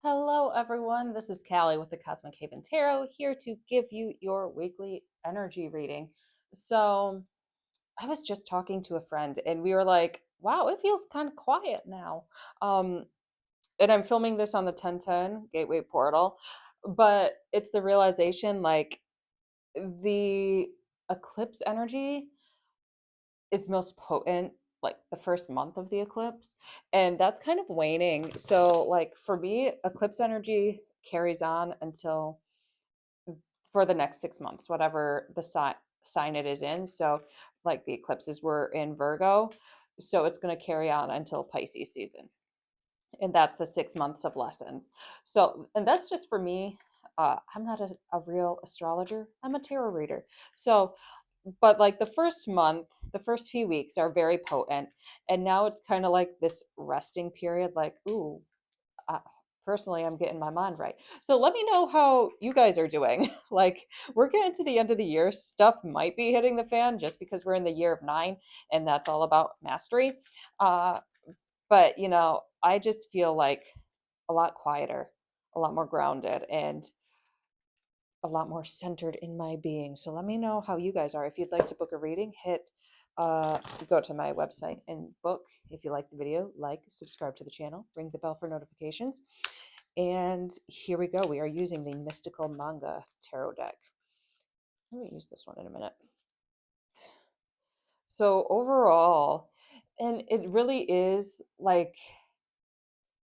Hello, everyone. This is Callie with the Cosmic Haven Tarot here to give you your weekly energy reading. So, I was just talking to a friend and we were like, wow, it feels kind of quiet now. Um, and I'm filming this on the 1010 Gateway Portal, but it's the realization like the eclipse energy is most potent like the first month of the eclipse, and that's kind of waning. So like for me, eclipse energy carries on until for the next 6 months, whatever the sign it is in. So like the eclipses were in Virgo, so it's going to carry on until Pisces season, and that's the 6 months of lessons. So, and that's just for me. I'm not a real astrologer, I'm a tarot reader. So but like the first month, the first few weeks are very potent, and now it's kind of like this resting period. Like, ooh, uh, personally, I'm getting my mind right. So let me know how you guys are doing. Like, we're getting to the end of the year, stuff might be hitting the fan just because we're in the year of nine, and that's all about mastery. Uh, but I just feel like a lot quieter, a lot more grounded, and a lot more centered in my being. So let me know how you guys are. If you'd like to book a reading, go to my website and book. If you like the video, like, subscribe to the channel, ring the bell for notifications. And here we go. We are using the Mystical Manga tarot deck. Let me use this one in a minute. So overall, and it really is like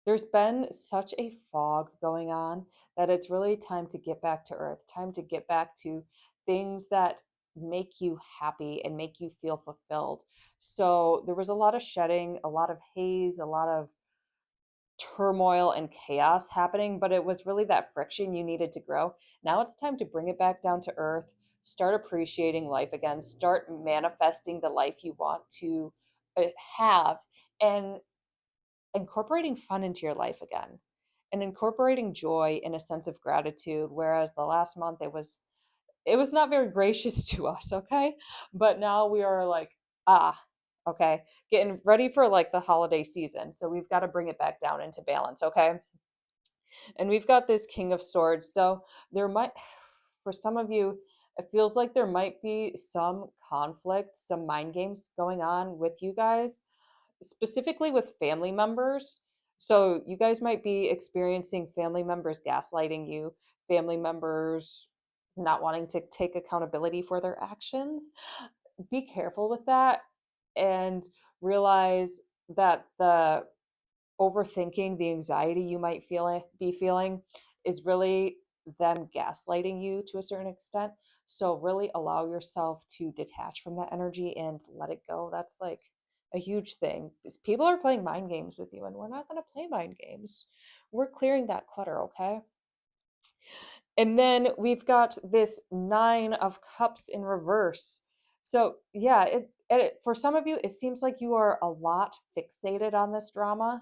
there's been such a fog going on that it's really time to get back to earth, time to get back to things that make you happy and make you feel fulfilled. So there was a lot of shedding, a lot of haze, a lot of turmoil and chaos happening, but it was really that friction you needed to grow. Now it's time to bring it back down to earth, start appreciating life again, start manifesting the life you want to have, and incorporating fun into your life again, and incorporating joy in a sense of gratitude. Whereas the last month it was not very gracious to us, okay? But now we are like, ah, okay, getting ready for like the holiday season, so we've got to bring it back down into balance, okay? And we've got this King of Swords, so there might, for some of you, it feels like there might be some conflict, some mind games going on with you guys, specifically with family members. So you guys might be experiencing family members gaslighting you, family members not wanting to take accountability for their actions. Be careful with that, and realize that the overthinking, the anxiety you might be feeling is really them gaslighting you to a certain extent. So really allow yourself to detach from that energy and let it go. That's like a huge thing, because people are playing mind games with you, and we're not going to play mind games. We're clearing that clutter, okay? And then we've got this Nine of Cups in reverse. So, yeah, for some of you, it seems like you are a lot fixated on this drama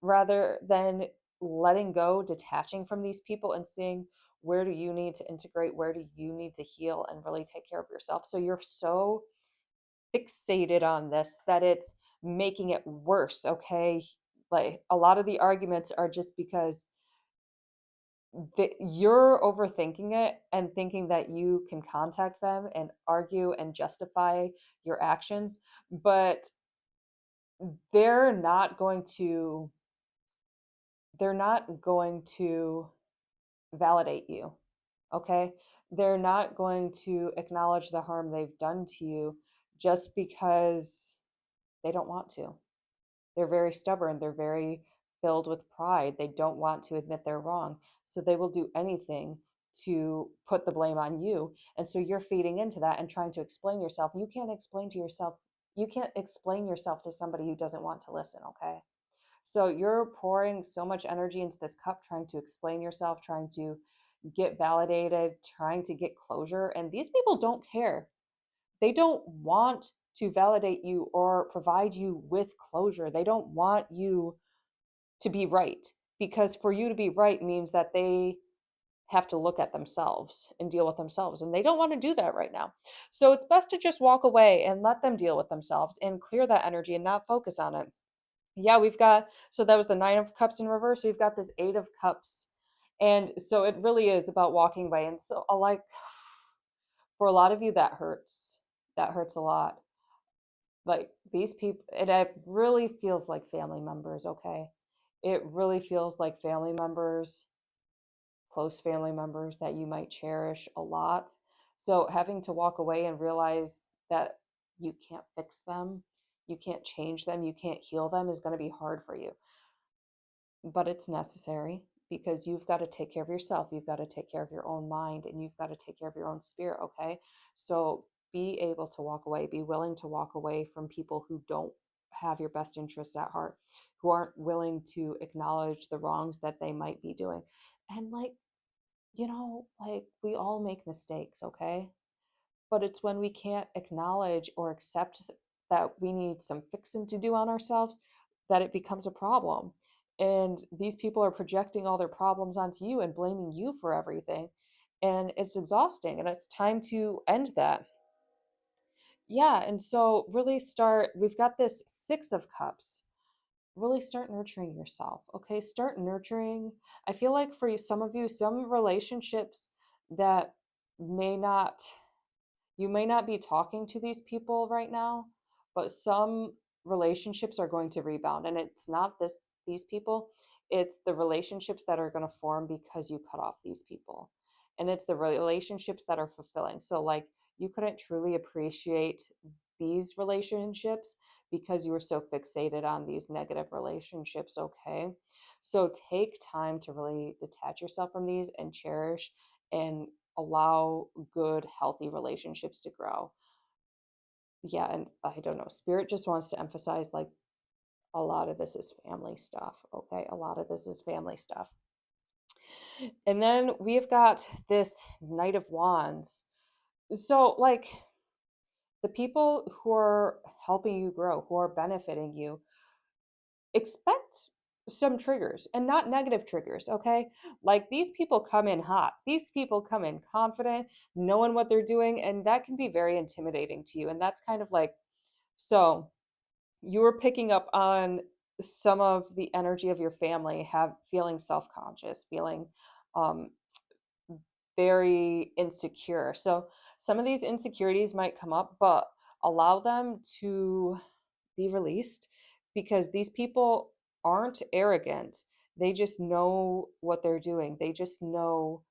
rather than letting go, detaching from these people, and seeing where do you need to integrate, where do you need to heal and really take care of yourself. So, you're so fixated on this that it's making it worse, okay? Like a lot of the arguments are just because you're overthinking it and thinking that you can contact them and argue and justify your actions, but they're not going to they're not going to validate you, okay? They're not going to acknowledge the harm they've done to you just because they don't want to. They're very stubborn. They're very filled with pride. They don't want to admit they're wrong. So they will do anything to put the blame on you. And so you're feeding into that and trying to explain yourself. You can't explain yourself to somebody who doesn't want to listen, okay? So you're pouring so much energy into this cup, trying to explain yourself, trying to get validated, trying to get closure. And these people don't care. They don't want to validate you or provide you with closure. They don't want you to be right, because for you to be right means that they have to look at themselves and deal with themselves. And they don't want to do that right now. So it's best to just walk away and let them deal with themselves and clear that energy and not focus on it. Yeah, we've got, so that was the Nine of Cups in reverse. We've got this Eight of Cups. And so it really is about walking away. And so, like, for a lot of you, that hurts. That hurts a lot. Like, these people, it really feels like family members, okay? It really feels like family members, close family members that you might cherish a lot. So having to walk away and realize that you can't fix them, you can't change them, you can't heal them is going to be hard for you. But it's necessary because you've got to take care of yourself. You've got to take care of your own mind and you've got to take care of your own spirit, okay? So be able to walk away, be willing to walk away from people who don't have your best interests at heart, who aren't willing to acknowledge the wrongs that they might be doing. And like, like we all make mistakes, okay? But it's when we can't acknowledge or accept that we need some fixing to do on ourselves that it becomes a problem. And these people are projecting all their problems onto you and blaming you for everything. And it's exhausting and it's time to end that. Yeah. And so, really start, we've got this Six of Cups. Really start nurturing yourself. Okay. Start nurturing. I feel like for you, some of you, some relationships that may not you may not be talking to these people right now, but some relationships are going to rebound. And it's not these people, it's the relationships that are going to form because you cut off these people. And it's the relationships that are fulfilling. So like you couldn't truly appreciate these relationships because you were so fixated on these negative relationships, okay? So take time to really detach yourself from these and cherish and allow good, healthy relationships to grow. Yeah, and I don't know, Spirit just wants to emphasize like a lot of this is family stuff, okay? A lot of this is family stuff. And then we've got this Knight of Wands. So, like, the people who are helping you grow, who are benefiting you, expect some triggers and not negative triggers, okay? Like these people come in hot. These people come in confident, knowing what they're doing, and that can be very intimidating to you. And that's kind of like, so you were picking up on some of the energy of your family have feeling self-conscious, feeling um very insecure. So some of these insecurities might come up, but allow them to be released because these people aren't arrogant. They just know what they're doing. They just know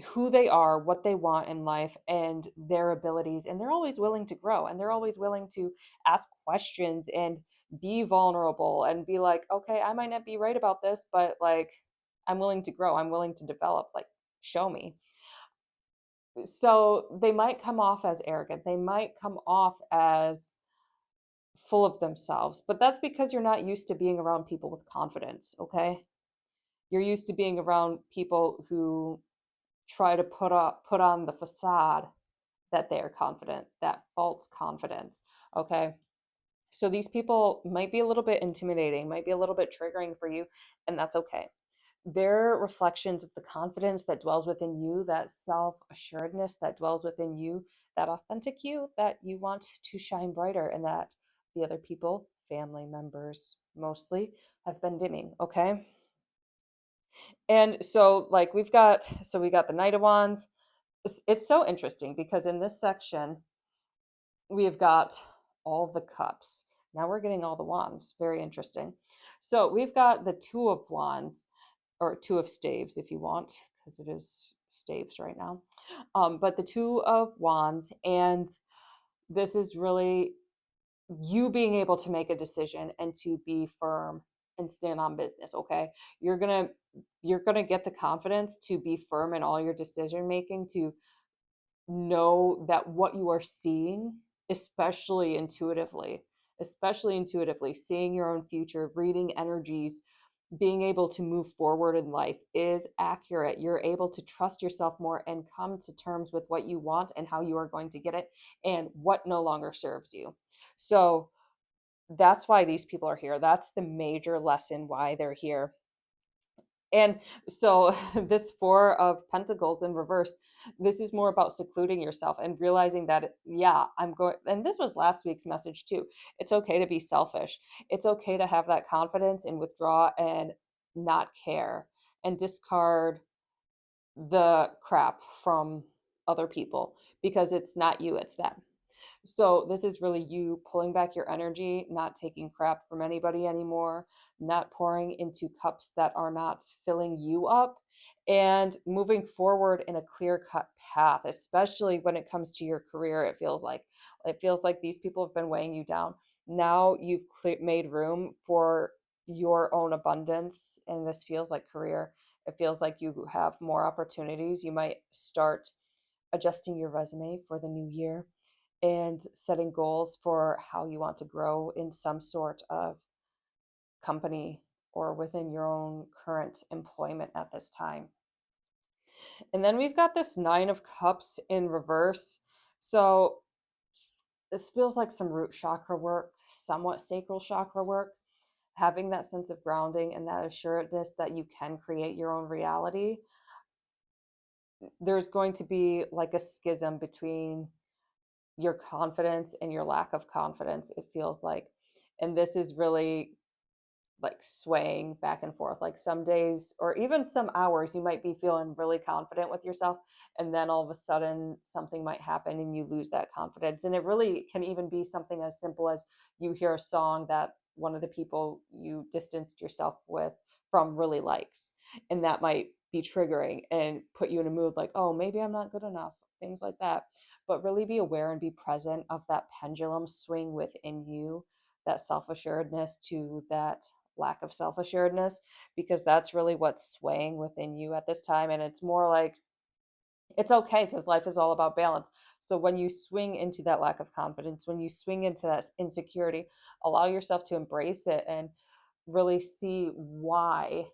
who they are, what they want in life, and their abilities. And they're always willing to grow and they're always willing to ask questions and be vulnerable and be like, okay, I might not be right about this, but like, I'm willing to grow. I'm willing to develop. Like, show me. So they might come off as arrogant. They might come off as full of themselves, but that's because you're not used to being around people with confidence, okay? You're used to being around people who try to put on the facade that they are confident, that false confidence, okay? So these people might be a little bit intimidating, might be a little bit triggering for you, and that's okay. They're reflections of the confidence that dwells within you, that self assuredness that dwells within you, that authentic you that you want to shine brighter, and that the other people, family members mostly, have been dimming. Okay. And so, like, we got the Knight of Wands. It's so interesting because in this section, we have got all the cups. Now we're getting all the wands. Very interesting. So we've got the Two of Wands, or Two of Staves if you want, because it is staves right now. But the Two of Wands, and this is really you being able to make a decision and to be firm and stand on business. Okay, you're gonna you're gonna get the confidence to be firm in all your decision making, to know that what you are seeing, especially intuitively, seeing your own future, reading energies, being able to move forward in life is accurate. You're able to trust yourself more and come to terms with what you want and how you are going to get it and what no longer serves you. So that's why these people are here. That's the major lesson why they're here. And so this Four of Pentacles in reverse, this is more about secluding yourself and realizing that, yeah, I'm going, and this was last week's message too. It's okay to be selfish. It's okay to have that confidence and withdraw and not care and discard the crap from other people because it's not you, it's them. So this is really you pulling back your energy, not taking crap from anybody anymore, not pouring into cups that are not filling you up, and moving forward in a clear-cut path, especially when it comes to your career. It feels like these people have been weighing you down. Now you've made room for your own abundance, and this feels like career. It feels like you have more opportunities. You might start adjusting your resume for the new year and setting goals for how you want to grow in some sort of company or within your own current employment at this time. And then we've got this Nine of Cups in reverse. So this feels like some root chakra work, somewhat sacral chakra work, having that sense of grounding and that assuredness that you can create your own reality. There's going to be like a schism between your confidence and your lack of confidence, it feels like. And this is really like swaying back and forth. Like some days or even some hours, you might be feeling really confident with yourself. And then all of a sudden, something might happen and you lose that confidence. And it really can even be something as simple as you hear a song that one of the people you distanced yourself with from really likes. And that might be triggering and put you in a mood like, oh, maybe I'm not good enough, things like that. But really be aware and be present of that pendulum swing within you, that self assuredness to that lack of self assuredness, because that's really what's swaying within you at this time. And it's more like it's okay because life is all about balance. So when you swing into that lack of confidence, when you swing into that insecurity, allow yourself to embrace it and really see why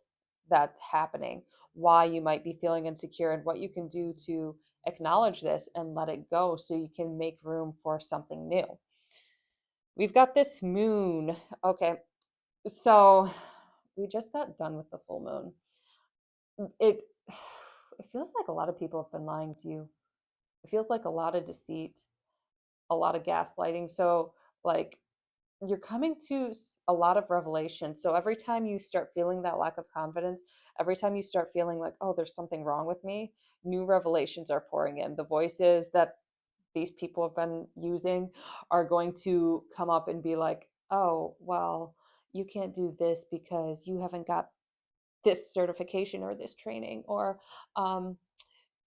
that's happening, why you might be feeling insecure, and what you can do to acknowledge this and let it go so you can make room for something new. We've got this moon. Okay, so we just got done with the full moon. It it feels like a lot of people have been lying to you. It feels like a lot of deceit, a lot of gaslighting. So like you're coming to a lot of revelation. So every time you start feeling that lack of confidence, every time you start feeling like, oh, there's something wrong with me, new revelations are pouring in. The voices that these people have been using are going to come up and be like, oh, well, you can't do this because you haven't got this certification or this training, or um,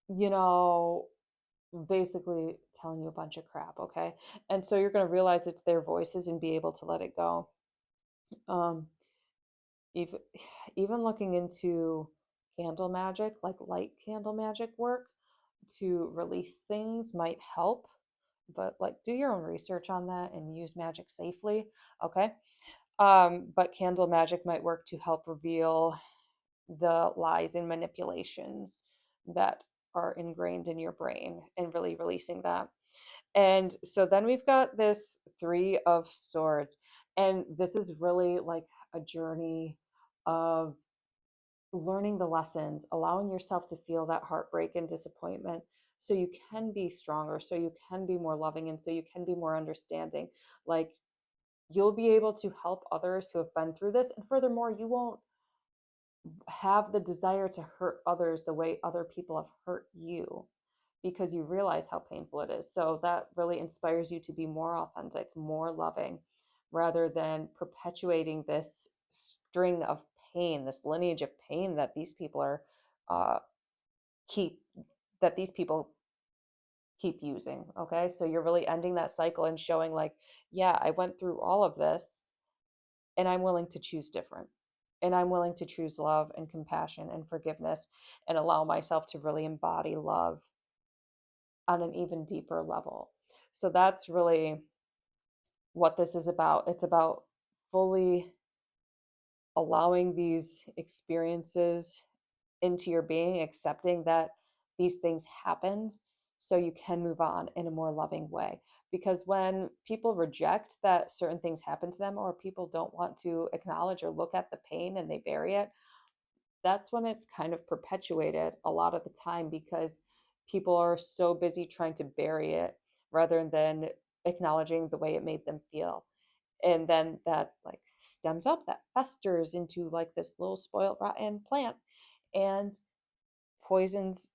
you know basically telling you a bunch of crap. Okay, and so you're going to realize it's their voices and be able to let it go. um, even even looking into candle magic, like light candle magic work to release things might help, but like do your own research on that and use magic safely. Okay, but candle magic might work to help reveal the lies and manipulations that are ingrained in your brain and really releasing that. And so then we've got this Three of Swords. And this is really like a journey of learning the lessons, allowing yourself to feel that heartbreak and disappointment so you can be stronger, so you can be more loving, and so you can be more understanding. Like you'll be able to help others who have been through this. And furthermore, you won't have the desire to hurt others the way other people have hurt you because you realize how painful it is. So that really inspires you to be more authentic, more loving, rather than perpetuating this string of pain, this lineage of pain that these people are uh, keep that these people keep using. Okay, so you're really ending that cycle and showing like, yeah, I went through all of this, and I'm willing to choose different. And I'm willing to choose love and compassion and forgiveness and allow myself to really embody love on an even deeper level. So that's really what this is about. It's about fully allowing these experiences into your being, accepting that these things happened so you can move on in a more loving way. Because when people reject that certain things happen to them, or people don't want to acknowledge or look at the pain and they bury it, that's when it's kind of perpetuated a lot of the time because people are so busy trying to bury it rather than acknowledging the way it made them feel. And then that like stems up, that festers into like this little spoiled rotten plant and poisons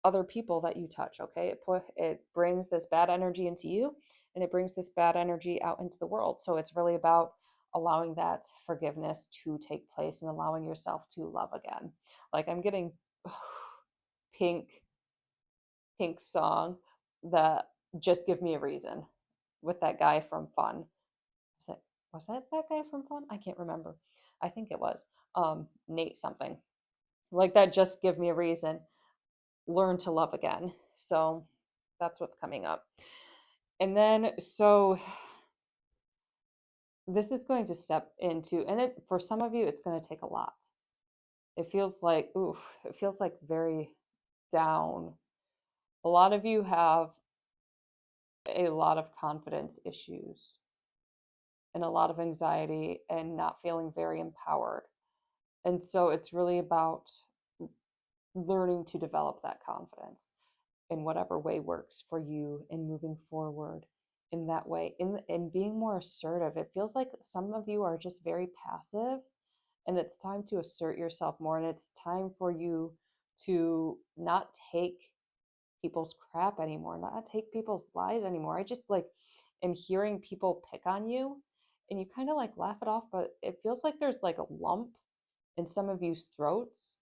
other people that you touch. Okay, it brings this bad energy into you, and it brings this bad energy out into the world. So it's really about allowing that forgiveness to take place and allowing yourself to love again. Like I'm getting pink pink song, that Just Give Me a Reason, with that guy from Fun. Was it that guy from Fun? I can't remember. I think it was Nate something like that. Just give me a reason. Learn to love again. So that's what's coming up. And then, so this is going to step into, and it, for some of you, it's going to take a lot. It feels like, ooh, it feels like very down. A lot of you have a lot of confidence issues and a lot of anxiety and not feeling very empowered. And so it's really about learning to develop that confidence in whatever way works for you in moving forward in that way, in being more assertive. It feels like some of you are just very passive, and it's time to assert yourself more, and it's time for you to not take people's crap anymore, not take people's lies anymore. I just like am hearing people pick on you, and you kind of like laugh it off, but it feels like there's like a lump in some of you's throats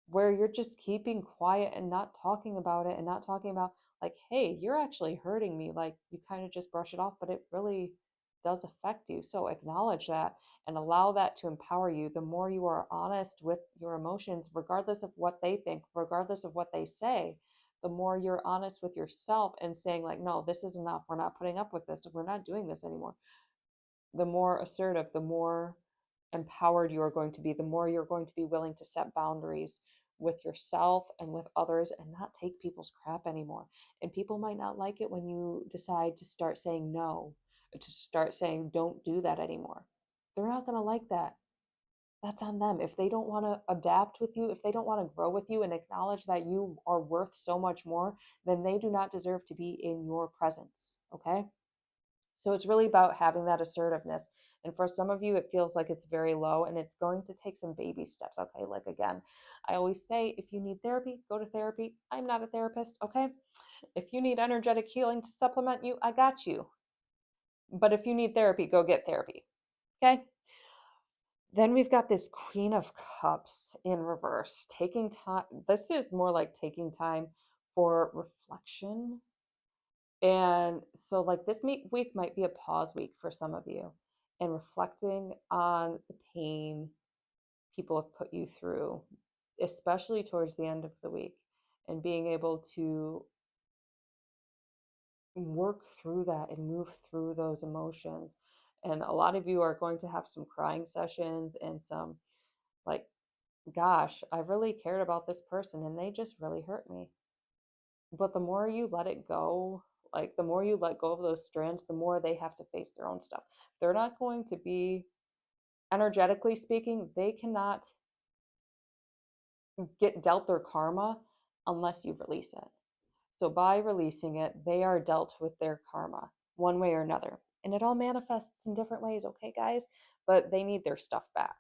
where you're just keeping quiet and not talking about it and not talking about like, hey, you're actually hurting me. Like you kind of just brush it off, but it really does affect you. So acknowledge that and allow that to empower you. The more you are honest with your emotions, regardless of what they think, regardless of what they say, the more you're honest with yourself and saying like, no, this is enough, we're not putting up with this, we're not doing this anymore, the more assertive, the more empowered you are going to be, the more you're going to be willing to set boundaries with yourself and with others and not take people's crap anymore. And people might not like it when you decide to start saying no, to start saying don't do that anymore. They're not going to like that. That's on them. If they don't want to adapt with you, if they don't want to grow with you and acknowledge that you are worth so much more, then they do not deserve to be in your presence. Okay? So it's really about having that assertiveness. And for some of you, it feels like it's very low and it's going to take some baby steps. Okay. Like again, I always say if you need therapy, go to therapy. I'm not a therapist. Okay. If you need energetic healing to supplement you, I got you. But if you need therapy, go get therapy. Okay. Then we've got this Queen of Cups in reverse, taking time. This is more like taking time for reflection. And so, like, this week might be a pause week for some of you and reflecting on the pain people have put you through, especially towards the end of the week, and being able to work through that and move through those emotions. And a lot of you are going to have some crying sessions and some, like, gosh, I really cared about this person and they just really hurt me. But the more you let it go, like the more you let go of those strands, the more they have to face their own stuff. They're not going to be, energetically speaking, they cannot get dealt their karma unless you release it. So by releasing it, they are dealt with their karma one way or another. And it all manifests in different ways, okay, guys? But they need their stuff back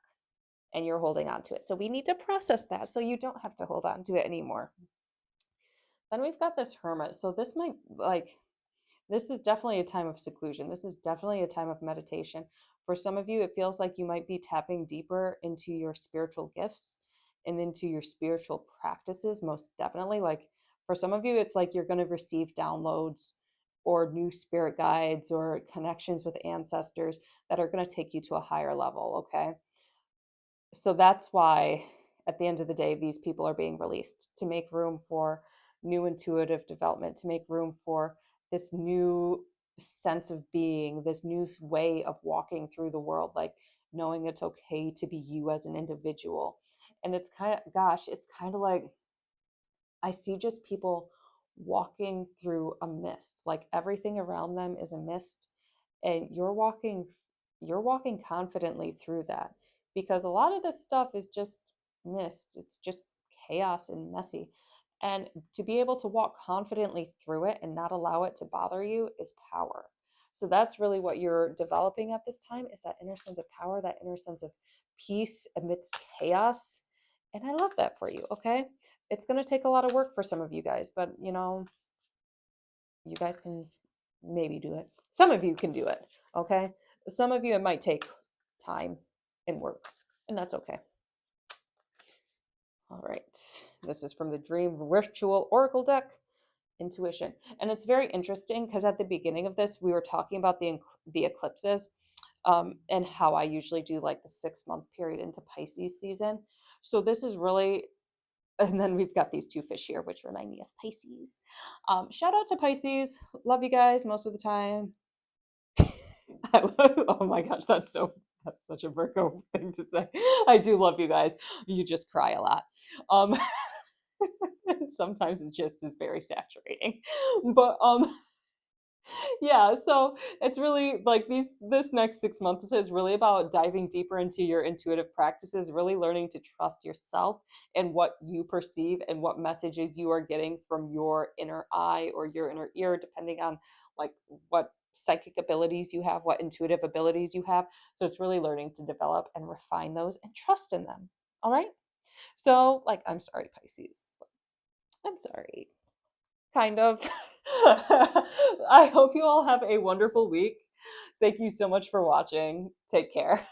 and you're holding on to it. So we need to process that so you don't have to hold on to it anymore. Then we've got this Hermit. So this might like, this is definitely a time of seclusion. This is definitely a time of meditation. For some of you, it feels like you might be tapping deeper into your spiritual gifts and into your spiritual practices, most definitely. Like for some of you, it's like you're going to receive downloads or new spirit guides or connections with ancestors that are going to take you to a higher level. Okay. So that's why at the end of the day, these people are being released to make room for new intuitive development, to make room for this new sense of being, this new way of walking through the world, like knowing it's okay to be you as an individual. And it's kind of, gosh, it's kind of like I see just people walking through a mist, like everything around them is a mist, and you're walking confidently through that because a lot of this stuff is just mist. It's just chaos and messy. And to be able to walk confidently through it and not allow it to bother you is power. So that's really what you're developing at this time, is that inner sense of power, that inner sense of peace amidst chaos. And I love that for you, okay? It's going to take a lot of work for some of you guys, but you guys can maybe do it. Some of you can do it, okay? Some of you, it might take time and work, and that's okay. All right. This is from the Dream Ritual Oracle deck, Intuition. And it's very interesting because at the beginning of this, we were talking about the eclipses, and how I usually do like the 6 month period into Pisces season. So this is really, and then we've got these two fish here, which remind me of Pisces. Shout out to Pisces. Love you guys most of the time. Oh my gosh, that's such a Virgo thing to say. I do love you guys. You just cry a lot. Um, sometimes it just is very saturating. But yeah, so it's really like this next 6 months is really about diving deeper into your intuitive practices, really learning to trust yourself and what you perceive and what messages you are getting from your inner eye or your inner ear, depending on like what psychic abilities you have, what intuitive abilities you have. So it's really learning to develop and refine those and trust in them. All right. So, like, I'm sorry, Pisces. I'm sorry. Kind of. I hope you all have a wonderful week. Thank you so much for watching. Take care.